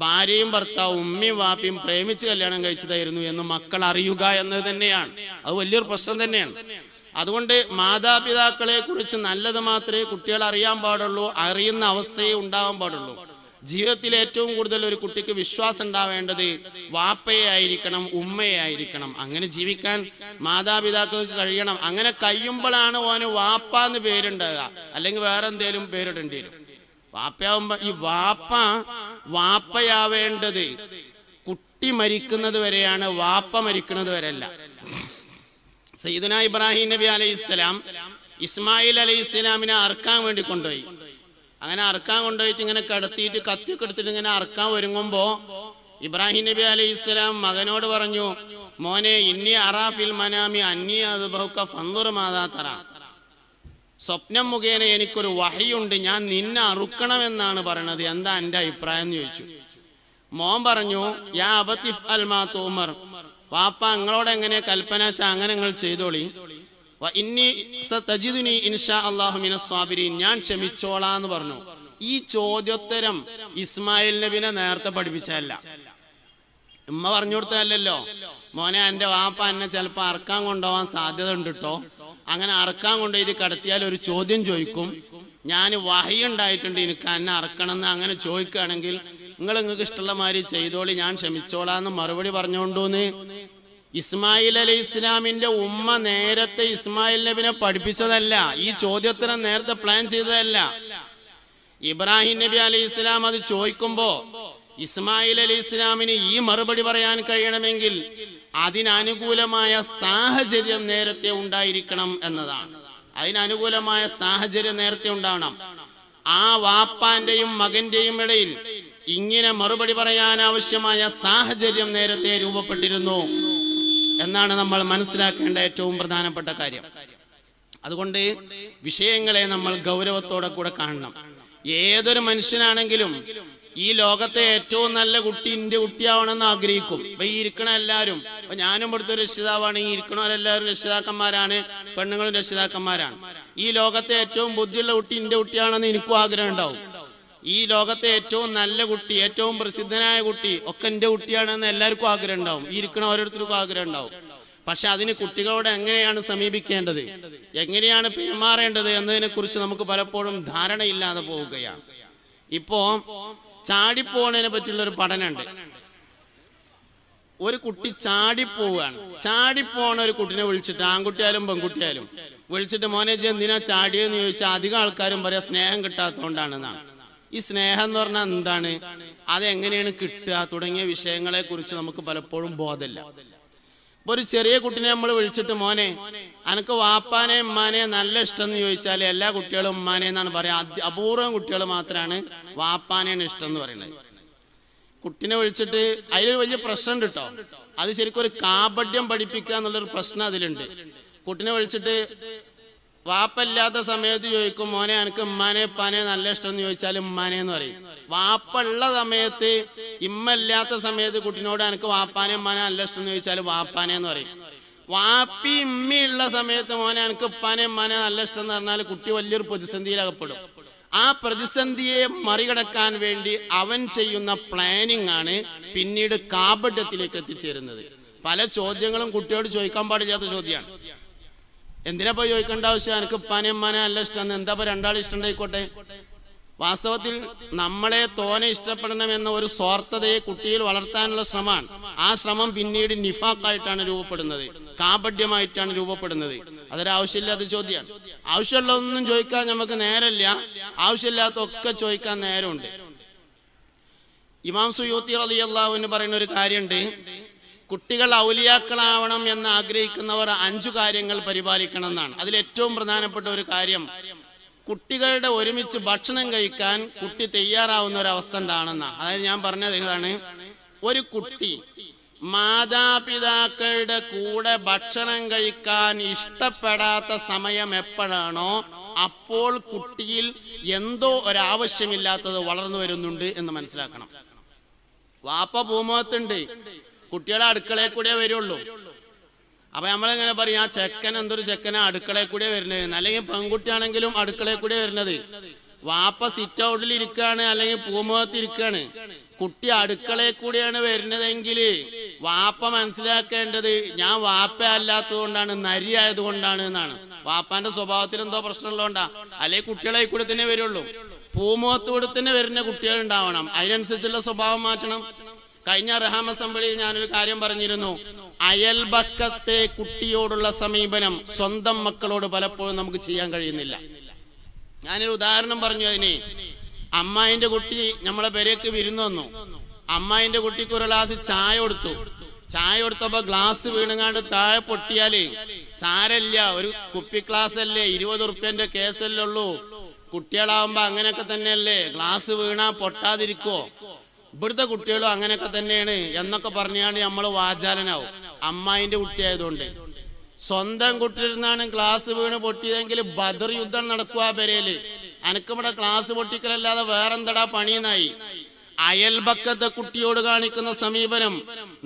ഭാര്യയും ഭർത്താവും ഉമ്മയും വാപ്പയും പ്രേമിച്ച് കല്യാണം കഴിച്ചതായിരുന്നു എന്ന് മക്കൾ അറിയുക എന്നത് തന്നെയാണ്. അത് വലിയൊരു പ്രശ്നം തന്നെയാണ്. അതുകൊണ്ട് മാതാപിതാക്കളെ കുറിച്ച് നല്ലത് മാത്രമേ കുട്ടികൾ അറിയാൻ പാടുള്ളൂ, അറിയുന്ന അവസ്ഥയെ ഉണ്ടാവാൻ പാടുള്ളൂ. ജീവിതത്തിൽ ഏറ്റവും കൂടുതൽ ഒരു കുട്ടിക്ക് വിശ്വാസം ഉണ്ടാവേണ്ടത് വാപ്പയെ ആയിരിക്കണം, ഉമ്മയെ ആയിരിക്കണം. അങ്ങനെ ജീവിക്കാൻ മാതാപിതാക്കൾക്ക് കഴിയണം. അങ്ങനെ കഴിയുമ്പോഴാണ് ഓന് വാപ്പ എന്ന് പേരുണ്ടാകുക, അല്ലെങ്കിൽ വേറെ എന്തേലും പേരിടേണ്ടി വരും. വാപ്പയാവുമ്പോ ഈ വാപ്പയാവേണ്ടത് കുട്ടി മരിക്കുന്നത് വരെയാണ്, വാപ്പ മരിക്കുന്നത് വരെയല്ല. സയ്യിദുനാ ഇബ്രാഹിം നബി അലൈഹിസ്സലാം ഇസ്മായിൽ അലൈഹിസ്സലാമിനെ അറക്കാൻ വേണ്ടി കൊണ്ടുപോയി. അങ്ങനെ അറക്കാൻ കൊണ്ടുപോയിട്ട് ഇങ്ങനെ കിടത്തിയിട്ട് കത്തിയൊക്കെ എടുത്തിട്ട് ഇങ്ങനെ അറക്കാൻ ഒരുങ്ങുമ്പോ ഇബ്രാഹിം നബി അലൈഹിസ്സലാം മകനോട് പറഞ്ഞു, മോനെ ഇന്നി അറാഫിൽ മനാമി അന്നി അദ്ബഹുക ഫൻദുർ മാദാ തറ. സ്വപ്നം മുഖേന എനിക്കൊരു വഹയുണ്ട്, ഞാൻ നിന്നെ അറുക്കണമെന്നാണ് പറയണത്, എന്താ എന്റെ അഭിപ്രായം എന്ന് ചോദിച്ചു. മോൻ പറഞ്ഞു, യാ അബതി ഇഫ്അൽ മാ തുമർ, വാപ്പ നിങ്ങളോട് എങ്ങനെ കൽപ്പന വെച്ചാൽ അങ്ങനെ നിങ്ങൾ ചെയ്തോളി. ഇന്നി സതജിദുനി ഇൻഷാ അല്ലാഹു മിനസ് സാബിരീൻ, ഞാൻ ക്ഷമിച്ചോളാന്ന് പറഞ്ഞു. ഈ ചോദ്യോത്തരം ഇസ്മായിൽ നബിനെ നേരത്തെ പഠിപ്പിച്ചതല്ല, ഉമ്മ പറഞ്ഞു കൊടുത്തതല്ലോ. മോനെ എന്റെ വാപ്പ എന്നെ ചിലപ്പോ അറക്കാൻ കൊണ്ടുപോകാൻ സാധ്യത ഉണ്ട് കേട്ടോ, അങ്ങനെ അറക്കാൻ കൊണ്ടുപോയിട്ട് കടത്തിയാൽ ഒരു ചോദ്യം ചോദിക്കും, ഞാൻ വഹയുണ്ടായിട്ടുണ്ട് എനിക്ക് എന്നെ അറക്കണം എന്ന് അങ്ങനെ ചോദിക്കുകയാണെങ്കിൽ നിങ്ങൾക്ക് ഇഷ്ടമുള്ള മാതിരി ചെയ്തോളി, ഞാൻ ക്ഷമിച്ചോളാന്ന് മറുപടി പറഞ്ഞുകൊണ്ടൂന്ന് ഇസ്മായിൽ അലൈഹി ഇസ്ലാമിന്റെ ഉമ്മ നേരത്തെ ഇസ്മായിൽ നബിനെ പഠിപ്പിച്ചതല്ല. ഈ ചോദ്യോത്തരം നേരത്തെ പ്ലാൻ ചെയ്തതല്ല. ഇബ്രാഹിം നബി അലൈഹി ഇസ്ലാം അത് ചോദിക്കുമ്പോ ഇസ്മായിൽ അലൈഹി ഇസ്ലാമിന് ഈ മറുപടി പറയാൻ കഴിയണമെങ്കിൽ അതിനനുകൂലമായ സാഹചര്യം നേരത്തെ ഉണ്ടായിരിക്കണം എന്നതാണ്. അതിനനുകൂലമായ സാഹചര്യം നേരത്തെ ഉണ്ടാവണം. ആ വാപ്പാന്റെയും മകന്റെയും ഇടയിൽ ഇങ്ങനെ മറുപടി പറയാൻ ആവശ്യമായ സാഹചര്യം നേരത്തെ രൂപപ്പെട്ടിരുന്നു എന്നാണ് നമ്മൾ മനസ്സിലാക്കേണ്ട ഏറ്റവും പ്രധാനപ്പെട്ട കാര്യം. അതുകൊണ്ട് വിഷയങ്ങളെ നമ്മൾ ഗൗരവത്തോടെ കൂടെ കാണണം. ഏതൊരു മനുഷ്യനാണെങ്കിലും ഈ ലോകത്തെ ഏറ്റവും നല്ല കുട്ടി എൻ്റെ കുട്ടിയാവണമെന്ന് ആഗ്രഹിക്കും. ഇപ്പൊ ഈ ഇരിക്കണ എല്ലാവരും, ഇപ്പൊ ഞാനും ഇവിടുത്തെ രക്ഷിതാവാണ്, ഈ ഇരിക്കണവരെല്ലാവരും രക്ഷിതാക്കന്മാരാണ്, പെണ്ണുങ്ങളും രക്ഷിതാക്കന്മാരാണ്. ഈ ലോകത്തെ ഏറ്റവും ബുദ്ധിയുള്ള കുട്ടി എൻ്റെ കുട്ടിയാണെന്ന് എനിക്കും ആഗ്രഹം ഉണ്ടാവും. ഈ ലോകത്തെ ഏറ്റവും നല്ല കുട്ടി, ഏറ്റവും പ്രസിദ്ധനായ കുട്ടി ഒക്കെ എൻ്റെ കുട്ടിയാണെന്ന് എല്ലാവർക്കും ആഗ്രഹം ഉണ്ടാവും. ഈ ഇരിക്കണ ഓരോരുത്തർക്കും ആഗ്രഹം ഉണ്ടാവും. പക്ഷെ അതിന് കുട്ടികളോട് എങ്ങനെയാണ് സമീപിക്കേണ്ടത്, എങ്ങനെയാണ് പെരുമാറേണ്ടത് എന്നതിനെ കുറിച്ച് നമുക്ക് പലപ്പോഴും ധാരണയില്ലാതെ പോവുകയാണ്. ഇപ്പോ ചാടിപ്പോണതിനെ പറ്റിയുള്ളൊരു പഠനമുണ്ട്. ഒരു കുട്ടി ചാടിപ്പോവുകയാണ്. ചാടിപ്പോണ ഒരു കുട്ടിനെ വിളിച്ചിട്ട്, ആൺകുട്ടിയായാലും പെൺകുട്ടിയായാലും വിളിച്ചിട്ട്, മോനെ ജി എന്തിനാ ചാടിയെന്ന് ചോദിച്ചാൽ അധികം ആൾക്കാരും പറയാം സ്നേഹം കിട്ടാത്തതുകൊണ്ടാണെന്നാണ്. ഈ സ്നേഹം എന്ന് പറഞ്ഞാൽ എന്താണ്, അതെങ്ങനെയാണ് കിട്ടുക തുടങ്ങിയ വിഷയങ്ങളെ കുറിച്ച് നമുക്ക് പലപ്പോഴും ബോധമില്ല. ഇപ്പൊ ഒരു ചെറിയ കുട്ടിനെ നമ്മൾ വിളിച്ചിട്ട്, മോനെ അനക്ക് വാപ്പാനെ ഉമ്മാനെ നല്ല ഇഷ്ടം എന്ന് ചോദിച്ചാൽ എല്ലാ കുട്ടികളും ഉമ്മാനെ എന്നാണ് പറയാ. അപൂർവം കുട്ടികൾ മാത്രമാണ് വാപ്പാനെയാണ് ഇഷ്ടം എന്ന് പറയുന്നത്. കുട്ടിനെ വിളിച്ചിട്ട് അതിലൊരു വലിയ പ്രശ്നം കേട്ടോ. അത് ശരിക്കും ഒരു കാപഢ്യം പഠിപ്പിക്കുക എന്നുള്ളൊരു പ്രശ്നം അതിലുണ്ട്. കുട്ടിനെ വിളിച്ചിട്ട് വാപ്പല്ലാത്ത സമയത്ത് ചോദിക്കും, മോനെ എനിക്ക് ഉമ്മാനെ ഉപ്പാനെ നല്ല ഇഷ്ടം എന്ന് ചോദിച്ചാൽ ഉമ്മാനെ എന്ന് പറയും. വാപ്പുള്ള സമയത്ത്, ഇമ്മല്ലാത്ത സമയത്ത് കുട്ടിനോട് എനിക്ക് വാപ്പാനെ ഉമ്മാനെ നല്ല ഇഷ്ടം എന്ന് ചോദിച്ചാൽ വാപ്പാനെ എന്ന് പറയും. വാപ്പി ഇമ്മയുള്ള സമയത്ത് മോനെ എനിക്ക് ഉപ്പാനെ ഉമ്മാനെ നല്ല ഇഷ്ടം എന്ന് പറഞ്ഞാൽ കുട്ടി വലിയൊരു പ്രതിസന്ധിയിലകപ്പെടും. ആ പ്രതിസന്ധിയെ മറികടക്കാൻ വേണ്ടി അവൻ ചെയ്യുന്ന പ്ലാനിങ് ആണ് പിന്നീട് കാപഢ്യത്തിലേക്ക് എത്തിച്ചേരുന്നത്. പല ചോദ്യങ്ങളും കുട്ടിയോട് ചോദിക്കാൻ പാടില്ലാത്ത ചോദ്യമാണ്. എന്തിനാ പോയി ചോദിക്കേണ്ട ആവശ്യം, എനിക്ക് ഉപ്പാനെ ഉമ്മാനെ നല്ല ഇഷ്ടം, എന്താ ഇപ്പൊ രണ്ടാളും ഇഷ്ടമുണ്ടായിക്കോട്ടെ. വാസ്തവത്തിൽ നമ്മളെ തോനെ ഇഷ്ടപ്പെടണമെന്ന ഒരു സ്വാർത്ഥതയെ കുട്ടിയിൽ വളർത്താനുള്ള ശ്രമമാണ്. ആ ശ്രമം പിന്നീട് നിഫാഖായിട്ടാണ് രൂപപ്പെടുന്നത്, കാപഢ്യമായിട്ടാണ് രൂപപ്പെടുന്നത്. അതൊരാവശ്യമില്ലാത്ത ചോദ്യമാണ്. ആവശ്യമുള്ളതൊന്നും ചോദിക്കാൻ നമുക്ക് നേരമില്ല, ആവശ്യമില്ലാത്തൊക്കെ ചോദിക്കാൻ നേരമുണ്ട്. ഇമാം സുയൂത്തി റളിയല്ലാഹു അൻഹു പറയുന്ന ഒരു കാര്യമുണ്ട്, കുട്ടികൾ ഔലിയാക്കളാവണം എന്ന് ആഗ്രഹിക്കുന്നവർ 5 കാര്യങ്ങൾ പരിപാലിക്കണം എന്നാണ്. അതിലേറ്റവും പ്രധാനപ്പെട്ട ഒരു കാര്യം, കുട്ടികളുടെ ഒരുമിച്ച് ഭക്ഷണം കഴിക്കാൻ കുട്ടി തയ്യാറാവുന്ന ഒരവസ്ഥ ഉണ്ടാണെന്നാണ്. അതായത് ഞാൻ പറഞ്ഞത് ഇതാണ്, ഒരു കുട്ടി മാതാപിതാക്കളുടെ കൂടെ ഭക്ഷണം കഴിക്കാൻ ഇഷ്ടപ്പെടാത്ത സമയം എപ്പോഴാണോ അപ്പോൾ കുട്ടിയിൽ എന്തോ ഒരാവശ്യമില്ലാത്തത് വളർന്നു വരുന്നുണ്ട് എന്ന് മനസ്സിലാക്കണം. വാപ്പ ഭൂമുഖത്തുണ്ട്, കുട്ടികളെ അടുക്കളയിൽ കൂടെ വരുള്ളൂ. അപ്പൊ നമ്മളെങ്ങനെ പറയും, ആ ചെക്കൻ എന്തൊരു ചെക്കനാ അടുക്കളയിൽ കൂടെ വരുന്നത്, അല്ലെങ്കിൽ പെൺകുട്ടിയാണെങ്കിലും അടുക്കളയിൽ കൂടെ വരുന്നത്. വാപ്പ സിറ്റ് ഔട്ടിൽ ഇരിക്കുകയാണ് അല്ലെങ്കിൽ പൂമുഖത്ത് ഇരിക്കുകയാണ്, കുട്ടി അടുക്കളയിൽ കൂടെയാണ് വരുന്നതെങ്കിൽ വാപ്പ മനസ്സിലാക്കേണ്ടത് ഞാൻ വാപ്പ അല്ലാത്തത് കൊണ്ടാണ്, നരി ആയതുകൊണ്ടാണ് എന്നാണ്. വാപ്പാന്റെ സ്വഭാവത്തിൽ എന്തോ പ്രശ്നമുള്ളതുകൊണ്ടാ, അല്ലെങ്കിൽ കുട്ടികളെ കൂടെ തന്നെ വരുള്ളൂ. പൂമുഖത്തൂടെ തന്നെ വരുന്ന കുട്ടികൾ ഉണ്ടാവണം, അതിനനുസരിച്ചുള്ള സ്വഭാവം മാറ്റണം. കഴിഞ്ഞ റഹാം അസംബ്ലിയിൽ ഞാനൊരു കാര്യം പറഞ്ഞിരുന്നു, അയൽപക്കത്തെ കുട്ടിയോടുള്ള സമീപനം സ്വന്തം മക്കളോട് പലപ്പോഴും നമുക്ക് ചെയ്യാൻ കഴിയുന്നില്ല. ഞാനൊരു ഉദാഹരണം പറഞ്ഞു അതിന്. അമ്മായിന്റെ കുട്ടി നമ്മളെ പെരേക്ക് വിരുന്ന് വന്നു. അമ്മായിന്റെ കുട്ടിക്ക് ഒരു ഗ്ലാസ് ചായ കൊടുത്തു. ചായ കൊടുത്തപ്പോ ഗ്ലാസ് വീണുങ്ങാണ്ട് താഴെ പൊട്ടിയാല് സാരല്ല, ഒരു കുപ്പി ഗ്ലാസ് അല്ലേ, 20 ഉറുപ്പ്യന്റെ കേസല്ലേ ഉള്ളൂ, കുട്ടികളാവുമ്പോ അങ്ങനെയൊക്കെ തന്നെയല്ലേ, ഗ്ലാസ് വീണാ പൊട്ടാതിരിക്കുവോ, ഇവിടുത്തെ കുട്ടികളും അങ്ങനെയൊക്കെ തന്നെയാണ് എന്നൊക്കെ പറഞ്ഞാണ്ട് നമ്മൾ വാചാലനാവും. അമ്മായിന്റെ കുട്ടിയായതുകൊണ്ട്. സ്വന്തം കുട്ടിയിരുന്നാണ് ഗ്ലാസ് വീണ് പൊട്ടിയതെങ്കിൽ ബദർ യുദ്ധം നടക്കുക പെരേല്. അനക്കിവിടെ ഗ്ലാസ് പൊട്ടിക്കലല്ലാതെ വേറെന്തടാ പണിയെന്നായി. അയൽപക്കത്തെ കുട്ടിയോട് കാണിക്കുന്ന സമീപനം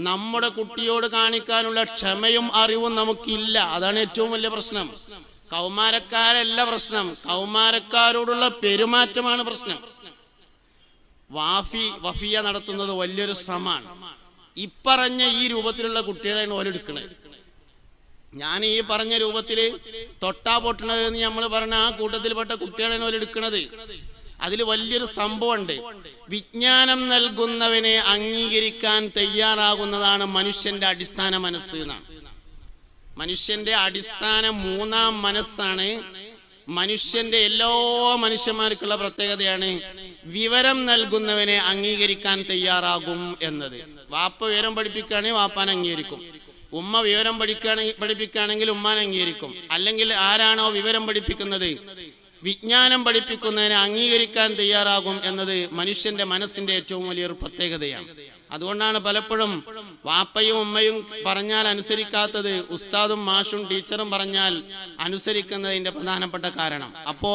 നമ്മുടെ കുട്ടിയോട് കാണിക്കാനുള്ള ക്ഷമയും അറിവും നമുക്കില്ല. അതാണ് ഏറ്റവും വലിയ പ്രശ്നം. കൗമാരക്കാരല്ല പ്രശ്നം, കൗമാരക്കാരോടുള്ള പെരുമാറ്റമാണ് പ്രശ്നം. വഫിയ നടത്തുന്നത് വലിയൊരു ശ്രമമാണ്. ഇപ്പറഞ്ഞ ഈ രൂപത്തിലുള്ള കുട്ടികളെയാണ് ഓലെടുക്കണത്. ഞാൻ ഈ പറഞ്ഞ രൂപത്തില് തൊട്ടാ പൊട്ടണത് എന്ന് നമ്മൾ പറഞ്ഞ ആ കൂട്ടത്തിൽപ്പെട്ട കുട്ടികളെയാണ് ഓലെടുക്കണത്. അതിൽ വലിയൊരു സംഭവമുണ്ട്. വിജ്ഞാനം നൽകുന്നവനെ അംഗീകരിക്കാൻ തയ്യാറാകുന്നതാണ് മനുഷ്യന്റെ അടിസ്ഥാന മനസ്സ് എന്നാണ്. മനുഷ്യന്റെ അടിസ്ഥാന 3ാം മനസ്സാണ്. മനുഷ്യന്റെ എല്ലാ മനുഷ്യന്മാർക്കുള്ള പ്രത്യേകതയാണ് വിവരം നൽകുന്നവനെ അംഗീകരിക്കാൻ തയ്യാറാകും എന്നത്. വാപ്പ വിവരം പഠിപ്പിക്കുകയാണെങ്കിൽ വാപ്പാൻ അംഗീകരിക്കും, ഉമ്മ വിവരം പഠിപ്പിക്കുകയാണെങ്കിൽ ഉമ്മാൻ അംഗീകരിക്കും. അല്ലെങ്കിൽ ആരാണോ വിവരം പഠിപ്പിക്കുന്നത് വിജ്ഞാനം പഠിപ്പിക്കുന്നതിനെ അംഗീകരിക്കാൻ തയ്യാറാകും എന്നത് മനുഷ്യന്റെ മനസ്സിന്റെ ഏറ്റവും വലിയൊരു പ്രത്യേകതയാണ്. അതുകൊണ്ടാണ് പലപ്പോഴും വാപ്പയും ഉമ്മയും പറഞ്ഞാൽ അനുസരിക്കാത്തത് ഉസ്താദും മാഷും ടീച്ചറും പറഞ്ഞാൽ അനുസരിക്കുന്നതിന്റെ പ്രധാനപ്പെട്ട കാരണം. അപ്പോ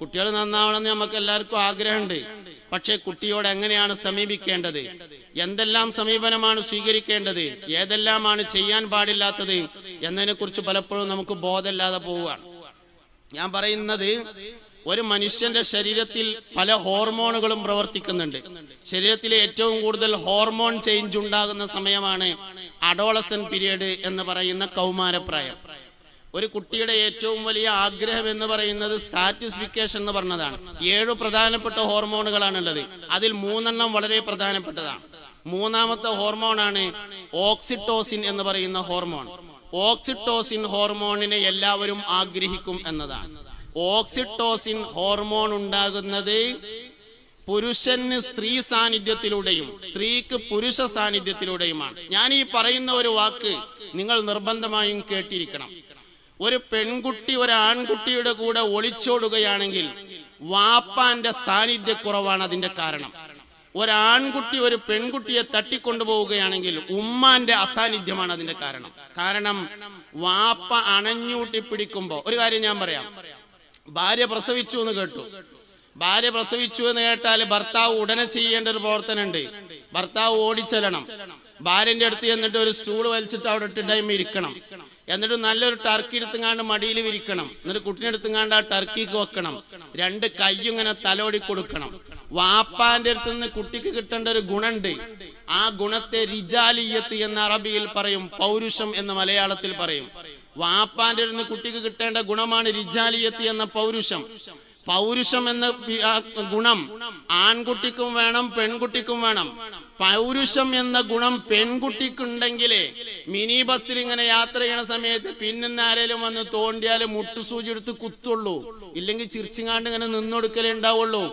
കുട്ടികൾ നന്നാവണമെന്ന് നമുക്ക് എല്ലാവർക്കും ആഗ്രഹമുണ്ട്. പക്ഷെ കുട്ടിയോട് എങ്ങനെയാണ് സമീപിക്കേണ്ടത്, എന്തെല്ലാം സമീപനമാണ് സ്വീകരിക്കേണ്ടത്, ഏതെല്ലാമാണ് ചെയ്യാൻ പാടില്ലാത്തത് എന്നതിനെ കുറിച്ച് പലപ്പോഴും നമുക്ക് ബോധമില്ലാതെ പോവുകയാണ്. ഞാൻ പറയുന്നത്, ഒരു മനുഷ്യന്റെ ശരീരത്തിൽ പല ഹോർമോണുകളും പ്രവർത്തിക്കുന്നുണ്ട്. ശരീരത്തിലെ ഏറ്റവും കൂടുതൽ ഹോർമോൺ ചേഞ്ച് ഉണ്ടാകുന്ന സമയമാണ് അഡോളസൻ പീരിയഡ് എന്ന് പറയുന്ന കൗമാരപ്രായം. ഒരു കുട്ടിയുടെ ഏറ്റവും വലിയ ആഗ്രഹം എന്ന് പറയുന്നത് സാറ്റിസ്ഫിക്കേഷൻ എന്ന് പറഞ്ഞതാണ്. 7 പ്രധാനപ്പെട്ട ഹോർമോണുകളാണുള്ളത്. അതിൽ 3 വളരെ പ്രധാനപ്പെട്ടതാണ്. 3ാമത്തെ ഹോർമോണാണ് ഓക്സിറ്റോസിൻ എന്ന് പറയുന്ന ഹോർമോൺ. ഓക്സിറ്റോസിൻ ഹോർമോണിനെ എല്ലാവരും ആഗ്രഹിക്കും എന്നതാണ്. ഓക്സിറ്റോസിൻ ഹോർമോൺ ഉണ്ടാകുന്നത് പുരുഷന് സ്ത്രീ സാന്നിധ്യത്തിലൂടെയും സ്ത്രീക്ക് പുരുഷ സാന്നിധ്യത്തിലൂടെയുമാണ്. ഞാൻ ഈ പറയുന്ന ഒരു വാക്ക് നിങ്ങൾ നിർബന്ധമായും കേട്ടിരിക്കണം. ഒരു പെൺകുട്ടി ഒരു ആൺകുട്ടിയുടെ കൂടെ ഒളിച്ചോടുകയാണെങ്കിൽ വാപ്പാന്റെ സാന്നിധ്യക്കുറവാണ് അതിന്റെ കാരണം. ഒരാൺകുട്ടി ഒരു പെൺകുട്ടിയെ തട്ടിക്കൊണ്ടുപോവുകയാണെങ്കിൽ ഉമ്മാന്റെ അസാന്നിധ്യമാണ് അതിന്റെ കാരണം. കാരണം വാപ്പ അണഞ്ഞൂട്ടി പിടിക്കുമ്പോ, ഒരു കാര്യം ഞാൻ പറയാം, ഭാര്യ പ്രസവിച്ചു എന്ന് കേട്ടു. ഭാര്യ പ്രസവിച്ചു എന്ന് കേട്ടാൽ ഭർത്താവ് ഉടനെ ചെയ്യേണ്ട ഒരു പ്രവർത്തനമുണ്ട്. ഭർത്താവ് ഓടിച്ചെല്ലണം. ഭാര്യന്റെ അടുത്ത് എന്നിട്ട് ഒരു സ്റ്റൂൾ വലിച്ചിട്ട് അവിടെ ഇട്ടിട്ടായ്മ ഇരിക്കണം. എന്നിട്ട് നല്ലൊരു ടർക്കി എടുത്തുങ്ങാണ്ട് മടിയിൽ വിരിക്കണം. എന്നിട്ട് കുട്ടിനെ എടുത്തുങ്ങാണ്ട് ആ ടർക്കിക്ക് വെക്കണം. 2 കയ്യും ഇങ്ങനെ തലോടി കൊടുക്കണം. വാപ്പാന്റെ അടുത്ത് നിന്ന് കുട്ടിക്ക് കിട്ടേണ്ട ഒരു ഗുണുണ്ട്. ആ ഗുണത്തെ റിജാലിയത്ത് എന്ന അറബിയിൽ പറയും, പൗരുഷം എന്ന് മലയാളത്തിൽ പറയും. വാപ്പാന്റെ അടുത്ത് കുട്ടിക്ക് കിട്ടേണ്ട ഗുണമാണ് റിജാലിയത്ത് എന്ന പൗരുഷം. പൗരുഷം എന്ന ഗുണം ആൺകുട്ടിക്കും വേണം, പെൺകുട്ടിക്കും വേണം. പൗരുഷം എന്ന ഗുണം പെൺകുട്ടിക്കുണ്ടെങ്കിലേ മിനി ബസ്സിൽ ഇങ്ങനെ യാത്ര ചെയ്യണ സമയത്ത് പിന്നെന്ന് ആരേലും വന്ന് തോണ്ടിയാല് മുട്ടുസൂചി എടുത്ത് കുത്തുള്ളൂ. ഇല്ലെങ്കിൽ ചിരിച്ചിങ്ങാണ്ട് ഇങ്ങനെ നിന്നൊടുക്കലേ ഉണ്ടാവുള്ളൂ.